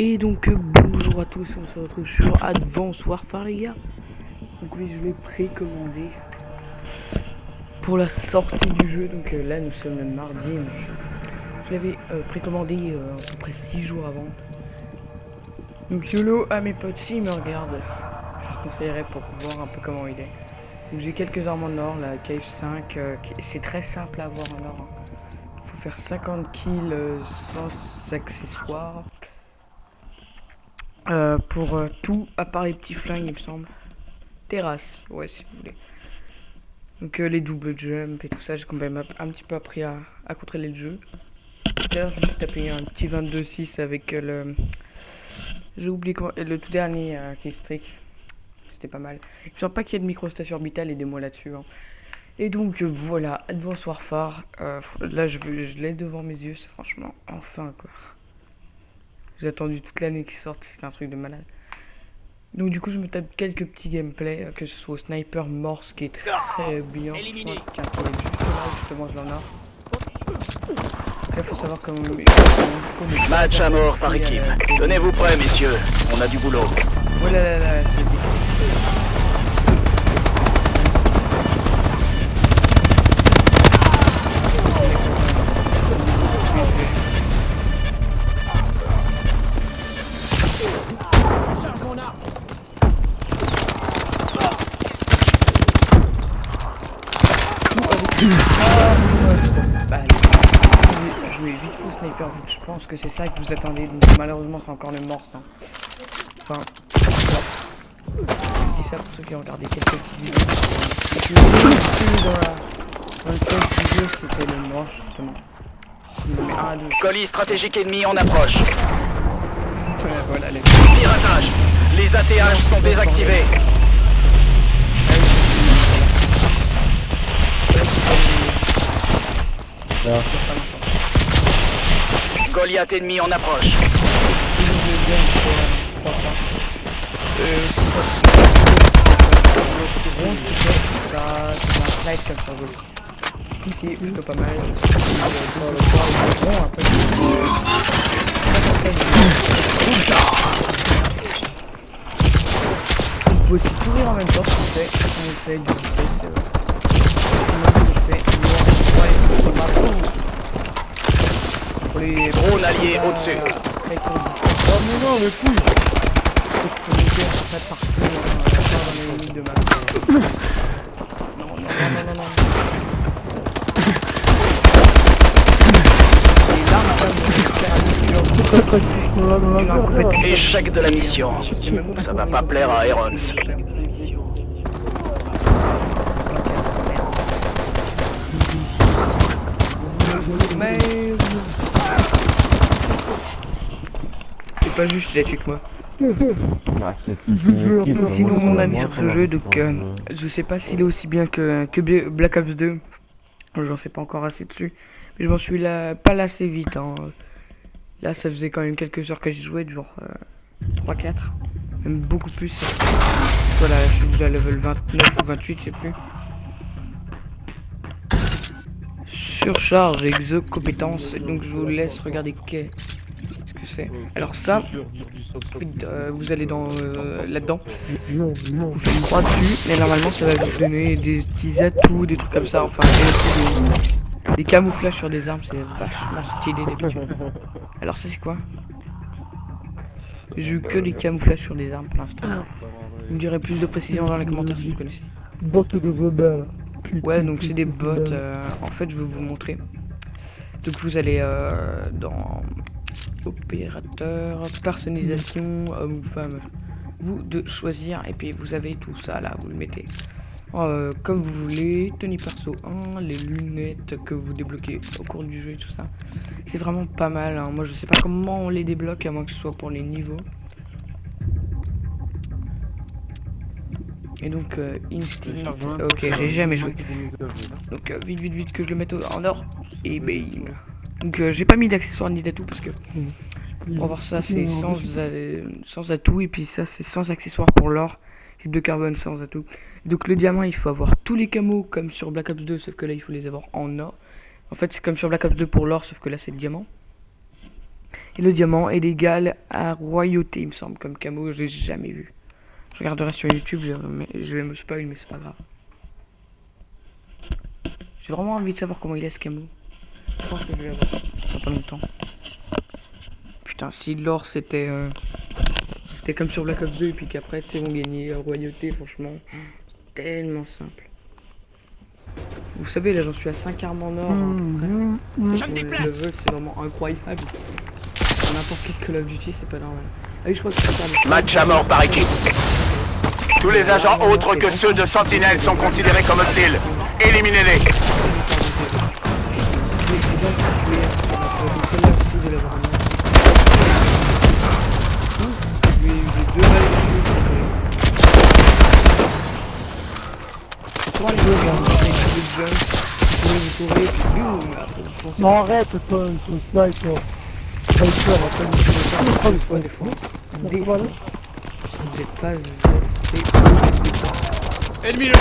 Et donc bonjour à tous, on se retrouve sur Advance Warfare les gars. Donc oui, je l'ai précommandé pour la sortie du jeu. Donc là nous sommes le mardi, mais je l'avais précommandé à peu près 6 jours avant. Donc YOLO à mes potes, s'ils me regardent, je leur conseillerais pour voir un peu comment il est. Donc j'ai quelques armes en or, la KF5, c'est très simple à avoir en or. Il faut faire 50 kills sans accessoires. Pour tout, à part les petits flingues, il me semble. Terrasse, ouais, si vous voulez. Donc les double jump et tout ça, j'ai quand même un petit peu appris à contrôler le jeu. D'ailleurs, je me suis tapé un petit 22-6 avec le... J'ai oublié comment... Le tout dernier Killstreak. C'était pas mal. Il me semble pas qu'il y ait de micro-station orbitale, aidez-moi là-dessus. Hein. Et donc voilà, Advance Warfare. Là, je l'ai devant mes yeux, c'est franchement enfin quoi. J'ai attendu toute l'année qu'il sorte, c'était un truc de malade. Donc du coup je me tape quelques petits gameplays, que ce soit au sniper morse qui est très bien. Éliminé. Justement je l'en ai. Donc là faut savoir comment... Match à mort par équipe. Tenez-vous prêts, messieurs. On a du boulot. Oh là là là, c'est bien. Jouer vite fait au sniper, vu que je pense que c'est ça que vous attendez. Donc malheureusement c'est encore le morse. Hein. Enfin, je dis ça pour ceux qui ont regardé quelques petites vidéos. Dans le test du jeu, c'était le morse justement. Colis stratégique ennemi en approche. Voilà, les... Piratage. Les ATH sont désactivés. Goliath ennemi en approche. Qui est plutôt pas mal. On peut aussi courir en même temps si on fait de vitesse. Drone allié au-dessus. Oh mais non, mais couille. Échec de la mission. Ça va pas plaire à Irons. Mais... C'est pas juste là, que moi. Sinon, mon avis sur ce jeu, donc je sais pas s'il est aussi bien que Black Ops 2. J'en sais pas encore assez dessus. Mais je m'en suis là, pas lassé vite. Hein. Là, ça faisait quand même quelques heures que j'y jouais, genre 3-4. Même beaucoup plus. Voilà, je suis déjà level 29 ou 28, je sais plus. Surcharge, exo, compétences. Donc je vous laisse regarder ce que c'est. Alors ça, vous allez dans là-dedans. Vous faites 3 dessus, mais normalement ça va vous donner des petits atouts, des trucs comme ça. Enfin, des camouflages sur des armes, c'est vachement stylé d'habitude. Alors ça c'est quoi? J'ai eu que des camouflages sur des armes pour l'instant. Vous me direz plus de précision dans les commentaires si vous connaissez. Ouais, donc c'est des bots. En fait, je vais vous montrer. Donc vous allez dans opérateur, personnalisation, homme ou femme. Vous de choisir et puis vous avez tout ça là, vous le mettez. Comme vous voulez, tenue perso 1, les lunettes que vous débloquez au cours du jeu et tout ça. C'est vraiment pas mal. Hein. Moi je sais pas comment on les débloque à moins que ce soit pour les niveaux. Et donc Instinct, ok j'ai jamais joué. Donc vite que je le mette en or. Et bam. Donc j'ai pas mis d'accessoires ni d'atout parce que pour avoir ça c'est sans atout. Et puis ça c'est sans accessoires pour l'or. Fibre de carbone sans atout. Donc le diamant il faut avoir tous les camos comme sur Black Ops 2. Sauf que là il faut les avoir en or. En fait c'est comme sur Black Ops 2 pour l'or sauf que là c'est le diamant. Et le diamant est égal à royauté, il me semble, comme camo, j'ai jamais vu. Je regarderai sur YouTube, je vais me spoil, mais c'est pas grave. J'ai vraiment envie de savoir comment il est ce camo. Je pense que je vais l'avoir dans pas longtemps. Putain, si l'or c'était c'était comme sur Black Ops 2 et puis qu'après tu sais on gagnait royauté, franchement, c'est tellement simple. Vous savez là j'en suis à 5 armes en or. Je me déplace. Le level c'est vraiment incroyable. Dans n'importe quel Call of Duty c'est pas normal. Ah oui je crois que c'est Match à mort par équipe. Tous les agents autres que ceux de Sentinelle sont considérés comme hostiles. Éliminez-les. Non, arrête, toi, ton sniper. Vous n'êtes pas assez. Ennemi le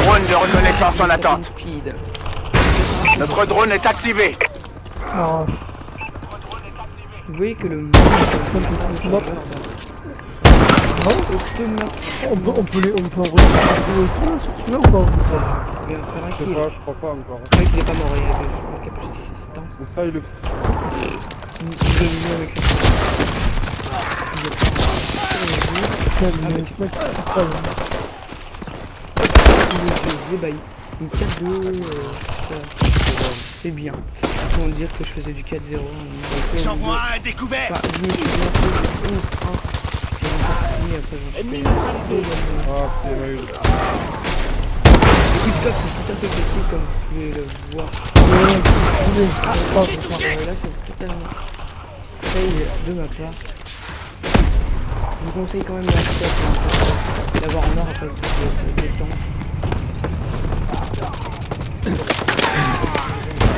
drone de reconnaissance en attente. Notre drone est activé. Non, Vous voyez que le on peut enregistrer sur celui-là ou pas? Il va faire un Je sais kill. pas, je crois pas encore. Je crois qu'il est pas mort, il avait juste marqué plus d'assistance. Mais ça, il le Je l'ai vu avec le Zébaï. Une 4-2, c'est bien. Pour dire que je faisais du 4-0. J'envoie un découvert. Enfin, je me suis dit un peu, après j'en suis Ah, c'est Les quick-stops sont tout à fait petits comme vous pouvez le voir. Là c'est totalement fail de ma part. Je vous conseille quand même d'avoir en or après des temps.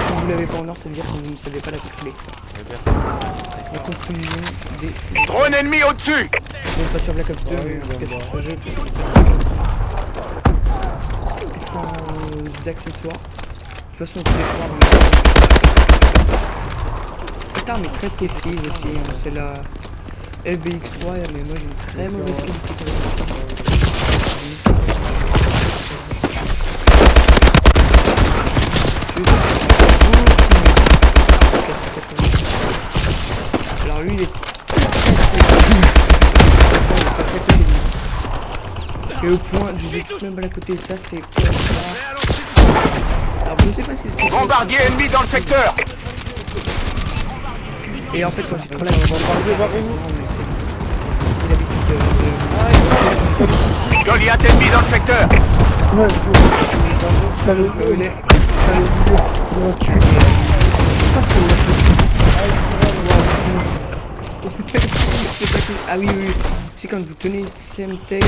Si vous l'avez pas en or, ça veut dire que vous ne savez pas la calculer. La conclusion des... Drone ennemi au-dessus. Bon, pas sur Black Ops 2, mais en tout cas sur ce jeu, sans accessoires. De toute façon, on peut les voir. Cette arme est très précise aussi, hein. C'est la FBX3, mais moi j'ai une très mauvaise qualité de alors lui il est et au point du même à côté ça c'est quoi ça. Alors je sais pas si c'est Bombardier ennemi dans le secteur. et en fait moi j'ai trop la bombardier l'habitude Goliath ennemi dans le secteur. Ah oui, oui, c'est quand vous tenez une CMT.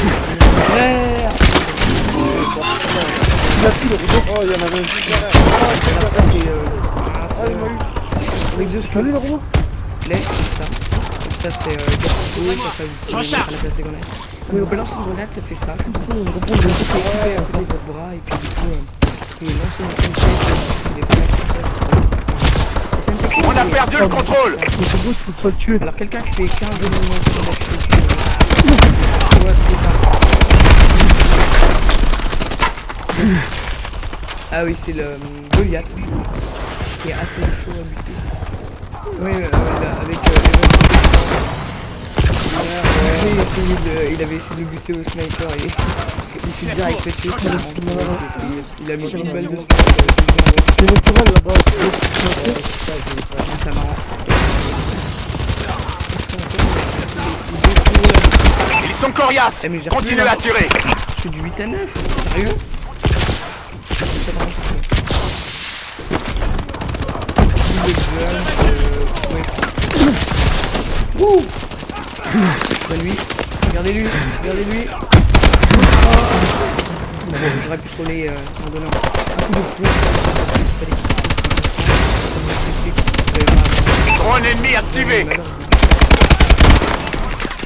Oh, il y en avait un petit Ça c'est avec deux squelettes. Les, c'est ça. Ça c'est J'en charge à la place des grenades. Quand on balance une grenade, ça fait ça. On rebond de l'autre côté à côté de votre bras et puis du coup, on lance une CMT. On a perdu le contrôle. Alors quelqu'un qui fait 15 éléments ah oui c'est le Goliath qui est assez chaud à buter. Oui avec il avait essayé de buter au sniper et il s'est direct fait tuer. Il a mis une balle de sniper. C'est naturel là-bas. C'est marrant. Ils sont coriaces. Continuez à tirer. Je fais du 8 à 9. Sérieux? Bonne nuit. Regardez-lui. Regardez-lui. J'aurais pu troller en donnant un coup de plomb. Drone ennemi activé.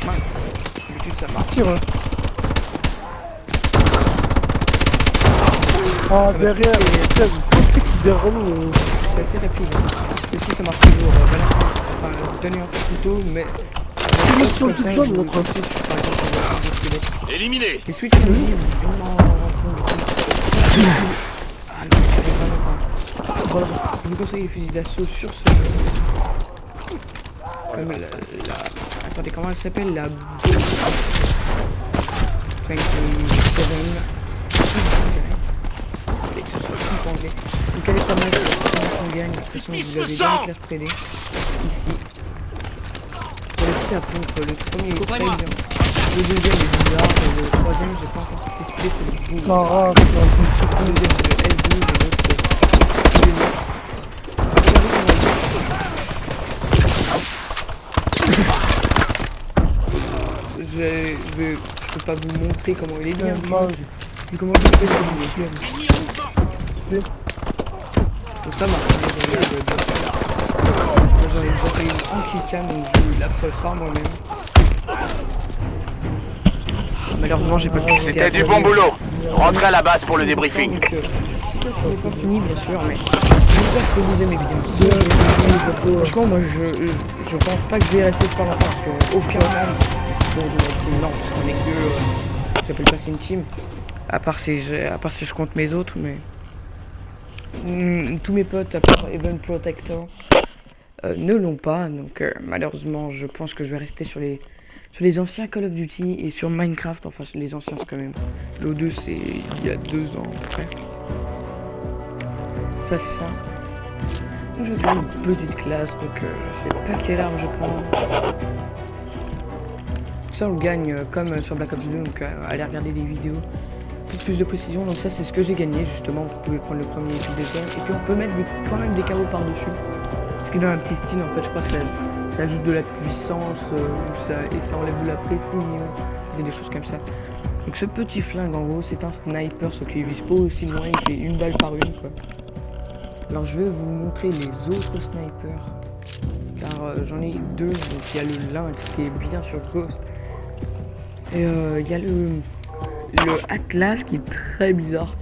Mince. D'habitude ça marche. Tire. Ah, derrière, derrière nous. c'est assez rapide. Aussi ça marche toujours. Voilà, enfin, donner un coup de couteau, mais. Sur le Comme ça, top, vous notre. switchez sur, par exemple, sur le squelette. Éliminé. Les switches de vie, vraiment. Ah non, je vais vraiment pas. Voilà, je vous conseille les fusils d'assaut sur ce jeu. Comme attendez, comment elle s'appelle? La. 27. Ok, ce sera tout en anglais. Donc elle est pas mal, on gagne. De toute façon, vous avez bien clair tradé. Ici. Pour les petits à pompe, le premier est très bien. Le deuxième est bizarre, et le troisième, j'ai pas encore testé, c'est le boule. Ah, Le deuxième, c'est le L12, et l'autre, c'est le je peux pas vous montrer comment il est bien. Mais comment je fais donc ça marche. J'en ai déjà fait une anti-cam, donc je la preuve par moi-même. Malheureusement, j'ai pas pu. C'était du bon boulot. Rentrez à la base pour le débriefing. Donc, ce n'est pas fini, bien sûr, mais j'espère que vous aimez bien. Franchement, moi, je pense pas que je vais rester super longtemps, parce que aucun membre de la team, non, parce qu'on est que j'appelle pas ça une team. À part si je compte mes autres, mais tous mes potes, à part Event Protector, ne l'ont pas. Donc malheureusement, je pense que je vais rester sur les anciens Call of Duty et sur Minecraft. Enfin, les anciens, c'est quand même. Le 2, c'est il y a 2 ans à peu près. Ça, c'est ça. Je vais faire une petite classe, donc je sais pas quelle arme je prends. Ça, on le gagne comme sur Black Ops 2, donc allez regarder des vidéos pour plus de précision. Donc ça, c'est ce que j'ai gagné justement. Vous pouvez prendre le premier et puis le deuxième, et puis on peut mettre quand même des carreaux par dessus. Parce qu'il a un petit style, en fait, je crois que ça ajoute de la puissance et ça enlève de la précision. C'est des choses comme ça. Donc ce petit flingue, en gros, c'est un sniper, sauf qu'il vise pas aussi loin, il fait une balle par une, quoi. Alors je vais vous montrer les autres snipers, car j'en ai 2. Donc il y a le Lynx qui est bien sur Ghost, et il y a le Atlas qui est très bizarre.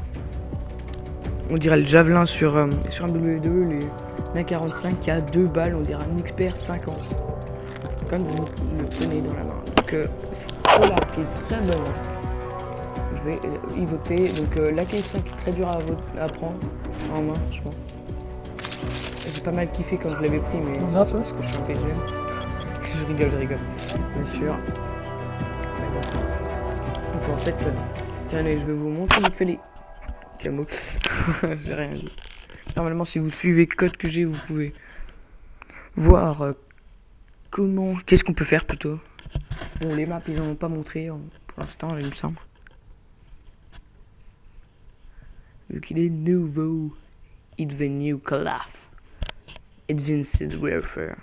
On dirait le Javelin sur un W2, les A45 qui a 2 balles, on dirait un expert 50. Comme vous le tenez dans la main. Donc cela qui est très bon. Je vais y voter. Donc l'AK5 est très dur à prendre en main, franchement. J'ai pas mal kiffé quand je l'avais pris, mais c'est parce que je suis un PGM. Je rigole, bien sûr. Donc en fait, tiens, allez, je vais vous montrer vite fait les camos. J'ai rien dit. Normalement, si vous suivez le code que j'ai, vous pouvez voir qu'est-ce qu'on peut faire plutôt. Bon, les maps, ils en ont pas montré pour l'instant, il me semble. Vu qu'il est nouveau, it's the new Call of Advanced Warfare.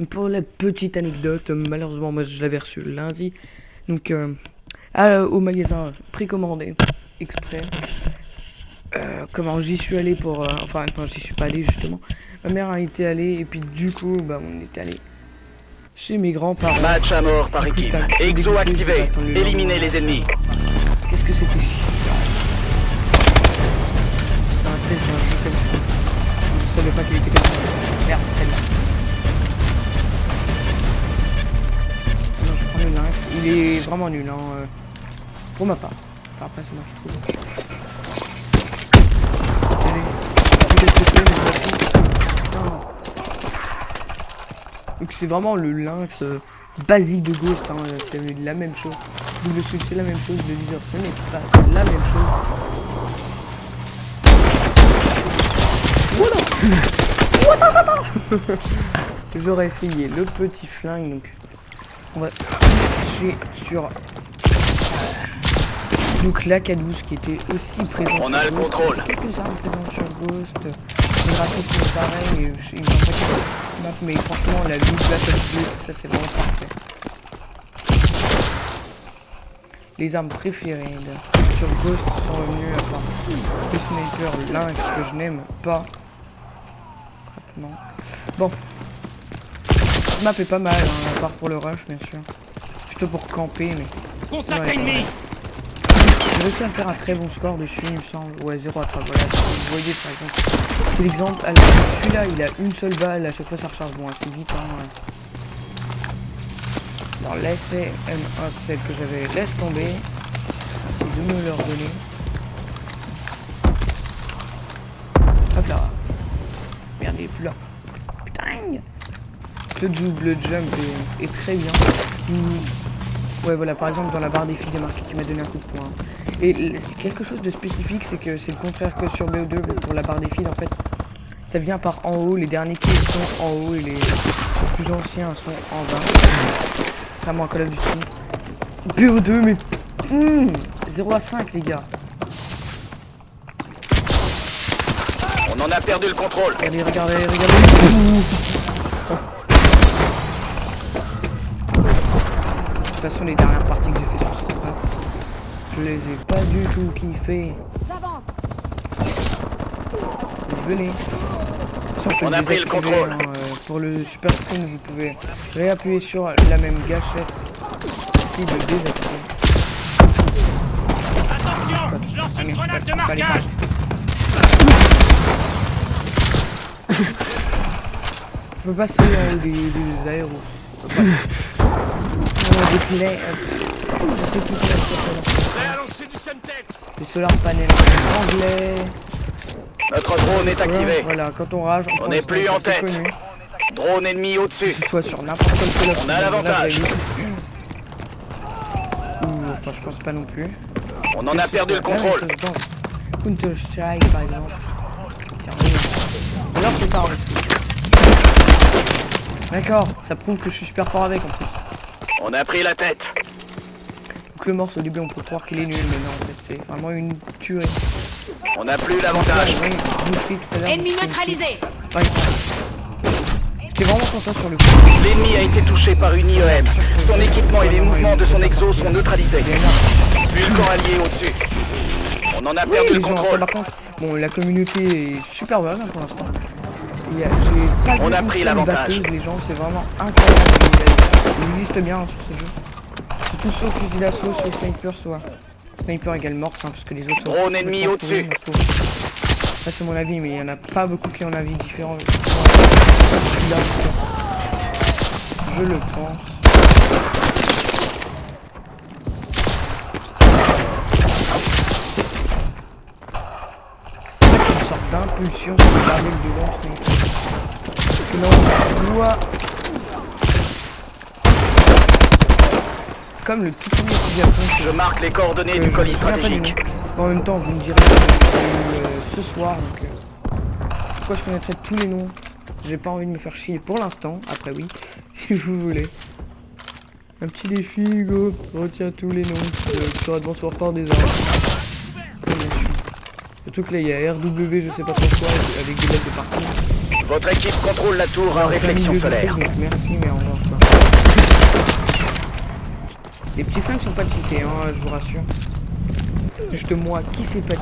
Donc pour la petite anecdote, malheureusement, moi je l'avais reçu le lundi. Donc au magasin précommandé exprès. Comment j'y suis allé pour enfin non, j'y suis pas allé justement, ma mère a été allée et puis du coup bah on était allé chez mes grands-parents. Match à mort par équipe. Exo activé. Éliminez les ennemis. Qu'est-ce que c'était chiant. C'est un test d'un jeu comme ça. Je savais pas qu'il était comme ça. Merde, celle-là. Non, je prends le Lynx, il est vraiment nul hein, pour ma part. Enfin après c'est moi qui trouve. Donc c'est vraiment le Lynx basique de Ghost, hein, c'est la même chose. Double switch c'est la même chose, le viseur ce n'est pas la même chose. Voilà. J'aurais essayé le petit flingue, donc on va switcher sur donc la K12 qui était aussi présente. On a le contrôle. Quelques armes présentes sur Ghost. Les graphismes pareil, ils ont pas quelques maps, mais franchement la vue de la K12, ça c'est vraiment parfait. Les armes préférées sur Ghost sont mieux à part le sniper Lynx que je n'aime pas. Non. Bon. La map est pas mal, hein, à part pour le rush bien sûr. Plutôt pour camper mais. Contact ennemi. j'ai réussi à faire un très bon score dessus, il me semble. Ouais, 0 à 3. Voilà, si vous voyez par exemple. C'est l'exemple. Alors, celui-là, il a une seule balle. À chaque fois, ça recharge bon assez vite. Hein, ouais. Alors, laissez M1, celle que j'avais. Laisse tomber. Merci de me le redonner. Hop là. Merde, il est plus là. Putain. Le double jump est très bien. Ouais, voilà, par exemple, dans la barre des filles de marqué qui m'a donné un coup de poing. Et quelque chose de spécifique, c'est que c'est le contraire que sur BO2. Pour la barre des filles, en fait, ça vient par en haut. Les derniers kills sont en haut et les plus anciens sont en bas. Vraiment, Call of Duty. BO2, mais 0 à 5, les gars. On en a perdu le contrôle. Regardez, regardez, regardez. De toute façon, les dernières parties que j'ai fait sur ce map, je les ai pas du tout kiffé. Venez. On a pris le contrôle. Hein, pour le super sprint, vous pouvez réappuyer sur la même gâchette puis le désactiver. Attention, je lance une grenade de marquage. Je peux passer en haut des aéros. Des pilets. Ça fait tout ça. Prêt à lancer du Semtex. Les solar panels anglais. Notre drone est activé. Voilà, quand on rage, On n'est plus en tête. connu. Drone ennemi au-dessus. Que ce soit sur n'importe quel Call of On a l'avantage. Enfin, je pense pas non plus. On en a perdu le contrôle. Counter-Strike, par exemple. Alors, c'est pas vrai. D'accord, ça prouve que je suis super fort avec en plus. On a pris la tête. Donc le morceau au début on peut croire qu'il est nul, mais non en fait c'est vraiment une tuerie. On n'a plus l'avantage. Ennemi neutralisé. Par exemple. J'étais vraiment content sur le coup. L'ennemi a été touché par une IEM. Son équipement et les mouvements de son exo sont neutralisés. Puis le camp allié au-dessus. On en a perdu le les gens, ça, contrôle. par contre, bon la communauté est super bonne hein, pour l'instant. On a pris l'avantage. Les gens, c'est vraiment incroyable. Il existe bien hein, sur ce jeu. C'est tout sauf fusil d'assaut, soit sniper, soit sniper égale morse, hein, parce que les autres sont. Drone ennemi au-dessus. Ça c'est mon avis, mais il y en a pas beaucoup qui ont un avis différent. Je le pense. Une sorte d'impulsion sur le baril de lance. Que là on voit comme le tout premier fusil à pompe. Je marque les coordonnées du colis stratégique. En même temps, vous me direz ce soir, donc pourquoi je connaîtrais tous les noms? J'ai pas envie de me faire chier pour l'instant. Après oui, si vous voulez. Un petit défi, go. Retiens tous les noms sur Advanced Warfare des armes. Surtout que là il y a RW, je sais pas pourquoi, avec des lettres de partout. Votre équipe contrôle la tour à réflexion solaire. Donc merci, mais au revoir quoi. Les petits flingues sont pas cheatés, hein, je vous rassure. Juste moi qui sais pas.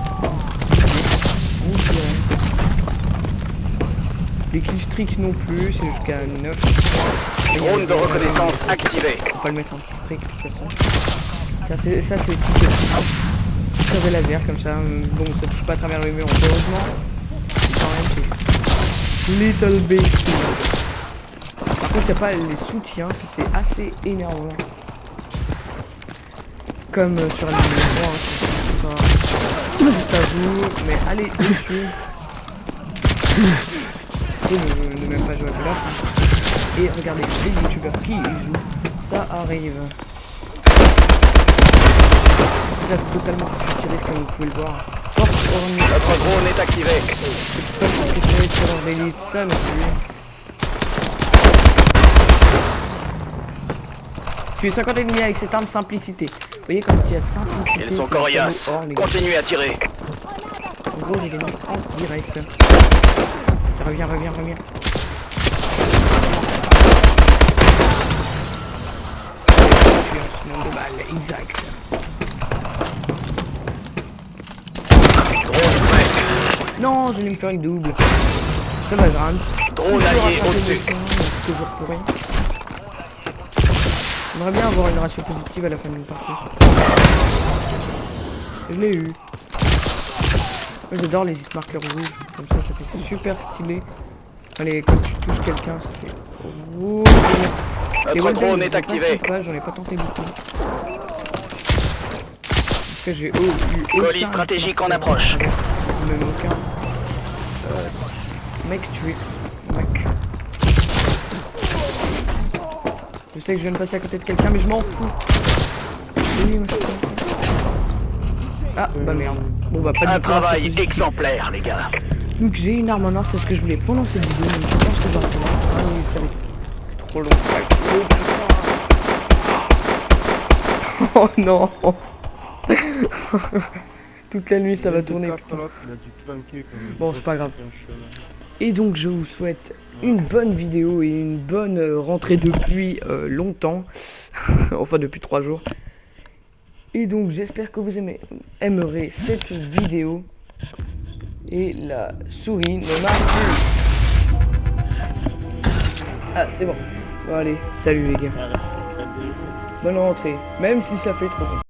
Les killstreaks non plus, c'est jusqu'à 9. Drone de reconnaissance activé. Faut pas le mettre en killstreak de toute façon. Ça c'est tout. Ça fait laser comme ça. Bon, ça touche pas à travers le mur, heureusement. Quand même, c'est little bit. Par contre, il n'y a pas les soutiens, ça c'est assez énervant. Comme sur la numéro 1, c'est à vous, mais allez dessus. Et ne même pas jouer à là. Et regardez les youtubeurs qui y jouent, ça arrive. Là c'est totalement tiré comme vous pouvez le voir. Notre drone est activé. C'est pas tiré sur l'élite, ça non plus. Tu es 50 ennemis avec cette arme simplicité. Vous voyez quand il y a simplicité. Ils sont coriaces. Continuez à tirer. En gros j'ai gagné en direct. Reviens. Tu as ce nombre de balles, exact. Drone prêt. Non, je vais me faire une double. Ça va, Grant. Drone allié au-dessus. Toujours pourri. J'aimerais bien avoir une ratio positive à la fin d'une partie. Je l'ai eu. Moi j'adore les hit marqueurs rouges. Comme ça fait super stylé. Allez, quand tu touches quelqu'un, ça fait... Oh, Notre drone est activé. J'en ai pas tenté beaucoup. Parce que j'ai eu aucun... Colis stratégique en approche. Même aucun. Mec tué. Mec. Je sais que je viens de passer à côté de quelqu'un, mais je m'en fous. Oui, moi, je suis passé. Ah, bah merde. Bon, bah pas Un du tout. travail exemplaire, les gars. Donc j'ai une arme en or, c'est ce que je voulais pendant cette vidéo, mais je pense que j'aurai pas 20 minutes, ça va être trop long. Oh non. Toute la nuit ça va tourner, putain. Bon, c'est pas grave. Et donc je vous souhaite une bonne vidéo et une bonne rentrée depuis longtemps. Enfin depuis 3 jours. Et donc j'espère que vous aimerez cette vidéo. Et la souris ne marche plus. Ah c'est bon. Bon allez, salut les gars. Bonne rentrée. Même si ça fait trop long.